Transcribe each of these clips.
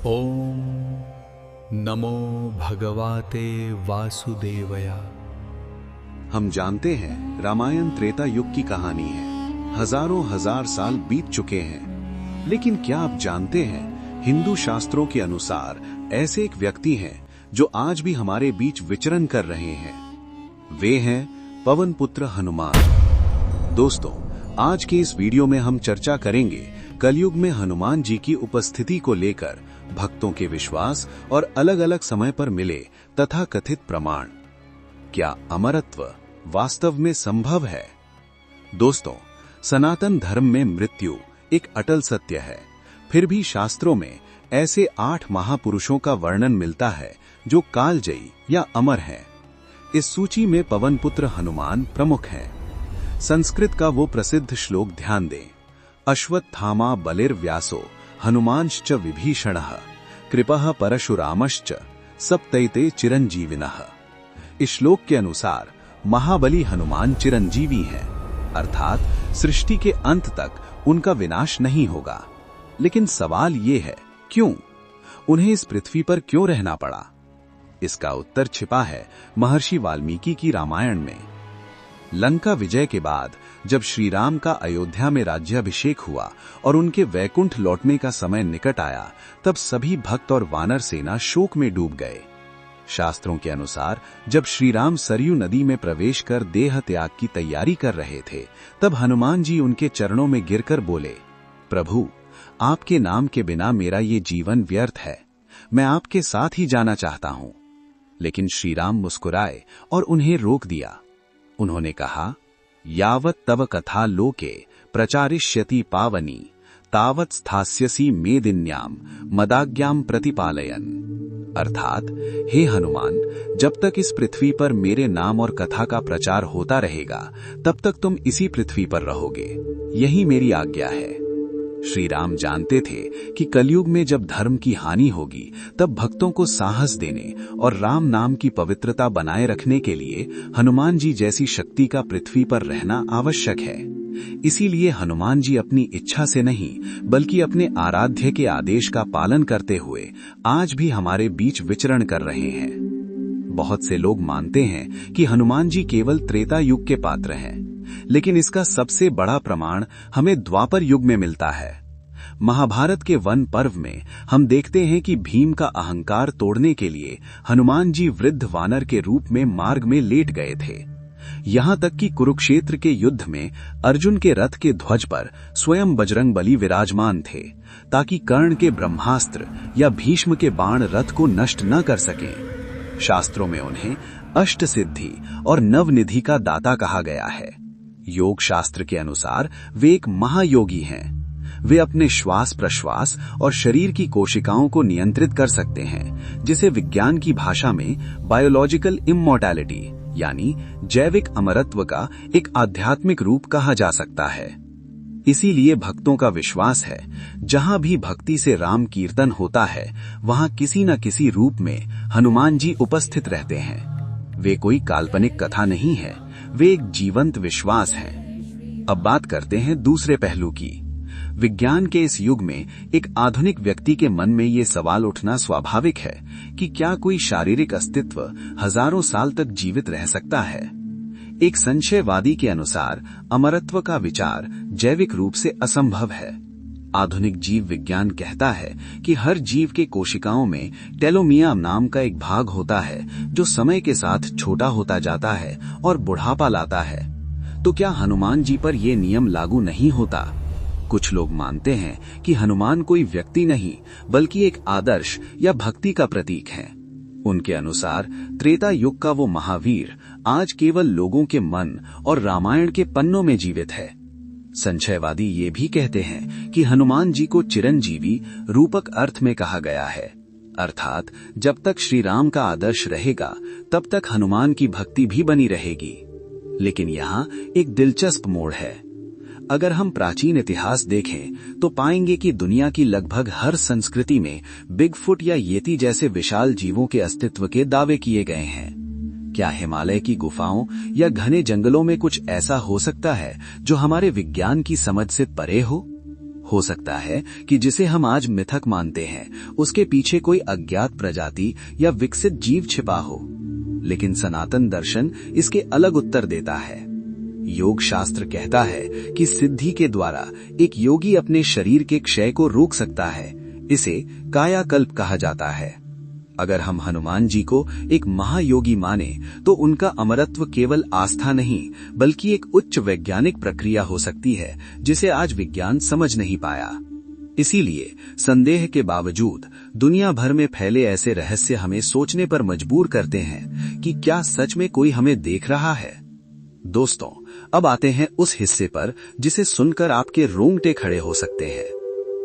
ओम नमो भगवते वासुदेवया। हम जानते हैं रामायण त्रेता युग की कहानी है। हजारों हजार साल बीत चुके हैं, लेकिन क्या आप जानते हैं हिंदू शास्त्रों के अनुसार ऐसे एक व्यक्ति हैं जो आज भी हमारे बीच विचरण कर रहे हैं। वे हैं पवन पुत्र हनुमान। दोस्तों, आज के इस वीडियो में हम चर्चा करेंगे कलयुग में हनुमान जी की उपस्थिति को लेकर, भक्तों के विश्वास और अलग अलग समय पर मिले तथा कथित प्रमाण। क्या अमरत्व वास्तव में संभव है? दोस्तों, सनातन धर्म में मृत्यु एक अटल सत्य है। फिर भी शास्त्रों में ऐसे 8 महापुरुषों का वर्णन मिलता है जो कालजयी या अमर हैं। इस सूची में पवन पुत्र हनुमान प्रमुख हैं। संस्कृत का वो प्रसिद्ध श्लोक ध्यान दें। अश्वत्थामा बलिर्व्यासो हनुमांश्च विभीषणः कृपः परशुरामश्च सप्तैते चिरंजीविनः। इस श्लोक के अनुसार महाबली हनुमान चिरंजीवी हैं, अर्थात सृष्टि के अंत तक उनका विनाश नहीं होगा। लेकिन सवाल ये है, क्यों? उन्हें इस पृथ्वी पर क्यों रहना पड़ा? इसका उत्तर छिपा है महर्षि वाल्मीकि की रामायण में। लंका विजय के बाद जब श्री राम का अयोध्या में राज्याभिषेक हुआ और उनके वैकुंठ लौटने का समय निकट आया, तब सभी भक्त और वानर सेना शोक में डूब गए। शास्त्रों के अनुसार जब श्री राम सरयू नदी में प्रवेश कर देह त्याग की तैयारी कर रहे थे, तब हनुमान जी उनके चरणों में गिरकर बोले, प्रभु, आपके नाम के बिना मेरा ये जीवन व्यर्थ है। मैं आपके साथ ही जाना चाहता हूं। लेकिन श्री राम मुस्कुराए और उन्हें रोक दिया। उन्होंने कहा, यावत् तव कथा लोके प्रचारिष्यति पावनी तावत् स्थास्यसि मेदिन्याम मदाज्ञाम प्रतिपालयन्। अर्थात, हे हनुमान, जब तक इस पृथ्वी पर मेरे नाम और कथा का प्रचार होता रहेगा, तब तक तुम इसी पृथ्वी पर रहोगे। यही मेरी आज्ञा है। श्री राम जानते थे कि कलयुग में जब धर्म की हानि होगी, तब भक्तों को साहस देने और राम नाम की पवित्रता बनाए रखने के लिए हनुमान जी जैसी शक्ति का पृथ्वी पर रहना आवश्यक है। इसीलिए हनुमान जी अपनी इच्छा से नहीं, बल्कि अपने आराध्य के आदेश का पालन करते हुए आज भी हमारे बीच विचरण कर रहे हैं। बहुत से लोग मानते हैं कि हनुमान जी केवल त्रेता युग के पात्र हैं, लेकिन इसका सबसे बड़ा प्रमाण हमें द्वापर युग में मिलता है। महाभारत के वन पर्व में हम देखते हैं कि भीम का अहंकार तोड़ने के लिए हनुमान जी वृद्ध वानर के रूप में मार्ग में लेट गए थे। यहां तक कि कुरुक्षेत्र के युद्ध में अर्जुन के रथ के ध्वज पर स्वयं बजरंगबली विराजमान थे, ताकि कर्ण के ब्रह्मास्त्र या भीष्म के बाण रथ को नष्ट न कर सकें। शास्त्रों में उन्हें अष्ट सिद्धि और नवनिधि का दाता कहा गया है। योग शास्त्र के अनुसार वे एक महायोगी हैं। वे अपने श्वास प्रश्वास और शरीर की कोशिकाओं को नियंत्रित कर सकते हैं, जिसे विज्ञान की भाषा में बायोलॉजिकल इमॉर्टैलिटी यानी जैविक अमरत्व का एक आध्यात्मिक रूप कहा जा सकता है। इसीलिए भक्तों का विश्वास है, जहां भी भक्ति से राम कीर्तन होता है, वहां किसी न किसी रूप में हनुमान जी उपस्थित रहते हैं। वे कोई काल्पनिक कथा नहीं है, वे एक जीवंत विश्वास है। अब बात करते हैं दूसरे पहलू की। विज्ञान के इस युग में एक आधुनिक व्यक्ति के मन में ये सवाल उठना स्वाभाविक है कि क्या कोई शारीरिक अस्तित्व हजारों साल तक जीवित रह सकता है? एक संशयवादी के अनुसार अमरत्व का विचार जैविक रूप से असंभव है। आधुनिक जीव विज्ञान कहता है कि हर जीव के कोशिकाओं में टेलोमियर नाम का एक भाग होता है, जो समय के साथ छोटा होता जाता है और बुढ़ापा लाता है। तो क्या हनुमान जी पर यह नियम लागू नहीं होता? कुछ लोग मानते हैं कि हनुमान कोई व्यक्ति नहीं, बल्कि एक आदर्श या भक्ति का प्रतीक है। उनके अनुसार त्रेता युग का वो महावीर आज केवल लोगों के मन और रामायण के पन्नों में जीवित है। संशयवादी ये भी कहते हैं कि हनुमान जी को चिरंजीवी रूपक अर्थ में कहा गया है, अर्थात जब तक श्री राम का आदर्श रहेगा, तब तक हनुमान की भक्ति भी बनी रहेगी। लेकिन यहाँ एक दिलचस्प मोड़ है। अगर हम प्राचीन इतिहास देखें तो पाएंगे कि दुनिया की लगभग हर संस्कृति में बिगफुट या येती जैसे विशाल जीवों के अस्तित्व के दावे किए गए हैं। क्या हिमालय की गुफाओं या घने जंगलों में कुछ ऐसा हो सकता है जो हमारे विज्ञान की समझ से परे हो? हो सकता है कि जिसे हम आज मिथक मानते हैं उसके पीछे कोई अज्ञात प्रजाति या विकसित जीव छिपा हो, लेकिन सनातन दर्शन इसके अलग उत्तर देता है। योग शास्त्र कहता है कि सिद्धि के द्वारा एक योगी अपने शरीर के क्षय को रोक सकता है। इसे कायाकल्प कहा जाता है। अगर हम हनुमान जी को एक महायोगी माने तो उनका अमरत्व केवल आस्था नहीं बल्कि एक उच्च वैज्ञानिक प्रक्रिया हो सकती है जिसे आज विज्ञान समझ नहीं पाया। इसीलिए संदेह के बावजूद दुनिया भर में फैले ऐसे रहस्य हमें सोचने पर मजबूर करते हैं कि क्या सच में कोई हमें देख रहा है। दोस्तों, अब आते हैं उस हिस्से पर जिसे सुनकर आपके रोंगटे खड़े हो सकते हैं।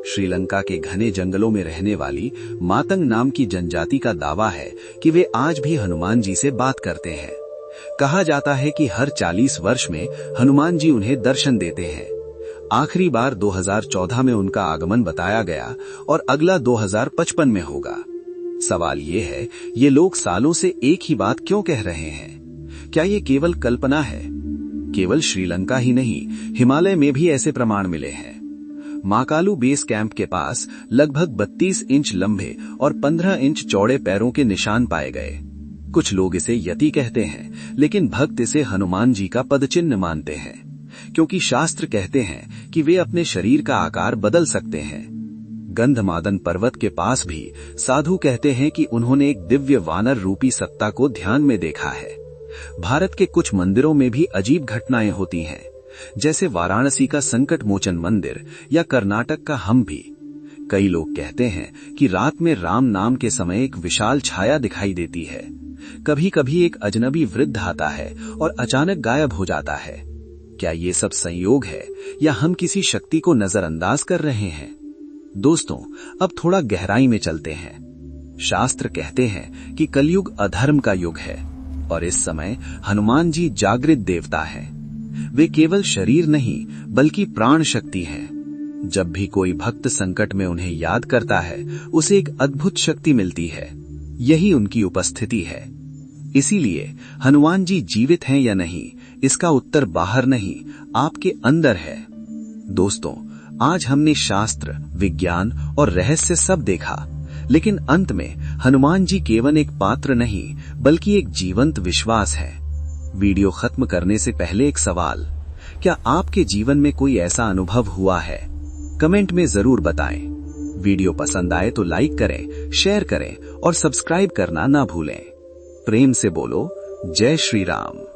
श्रीलंका के घने जंगलों में रहने वाली मातंग नाम की जनजाति का दावा है कि वे आज भी हनुमान जी से बात करते हैं। कहा जाता है कि हर 40 वर्ष में हनुमान जी उन्हें दर्शन देते हैं। आखिरी बार 2014 में उनका आगमन बताया गया और अगला 2055 में होगा। सवाल ये है, ये लोग सालों से एक ही बात क्यों कह रहे हैं? क्या ये केवल कल्पना है? केवल श्रीलंका ही नहीं, हिमालय में भी ऐसे प्रमाण मिले हैं। माकालू बेस कैंप के पास लगभग 32 इंच लंबे और 15 इंच चौड़े पैरों के निशान पाए गए। कुछ लोग इसे यति कहते हैं, लेकिन भक्त इसे हनुमान जी का पदचिन्ह मानते हैं, क्योंकि शास्त्र कहते हैं कि वे अपने शरीर का आकार बदल सकते हैं। गंधमादन पर्वत के पास भी साधु कहते हैं कि उन्होंने एक दिव्य वानर रूपी सत्ता को ध्यान में देखा है। भारत के कुछ मंदिरों में भी अजीब घटनाएं होती हैं, जैसे वाराणसी का संकट मोचन मंदिर या कर्नाटक का हम्पी। कई लोग कहते हैं कि रात में राम नाम के समय एक विशाल छाया दिखाई देती है। कभी कभी एक अजनबी वृद्ध आता है और अचानक गायब हो जाता है। क्या ये सब संयोग है या हम किसी शक्ति को नजरअंदाज कर रहे हैं? दोस्तों, अब थोड़ा गहराई में चलते हैं। शास्त्र कहते हैं कि कलयुग अधर्म का युग है और इस समय हनुमान जी जागृत देवता हैं। वे केवल शरीर नहीं बल्कि प्राण शक्ति हैं। जब भी कोई भक्त संकट में उन्हें याद करता है, उसे एक अद्भुत शक्ति मिलती है। यही उनकी उपस्थिति है। इसीलिए हनुमान जी जीवित हैं या नहीं, इसका उत्तर बाहर नहीं, आपके अंदर है। दोस्तों, आज हमने शास्त्र, विज्ञान और रहस्य सब देखा, लेकिन अंत में हनुमान जी केवल एक पात्र नहीं बल्कि एक जीवंत विश्वास है। वीडियो खत्म करने से पहले एक सवाल, क्या आपके जीवन में कोई ऐसा अनुभव हुआ है? कमेंट में जरूर बताएं। वीडियो पसंद आए तो लाइक करें, शेयर करें और सब्सक्राइब करना ना भूलें। प्रेम से बोलो, जय श्री राम।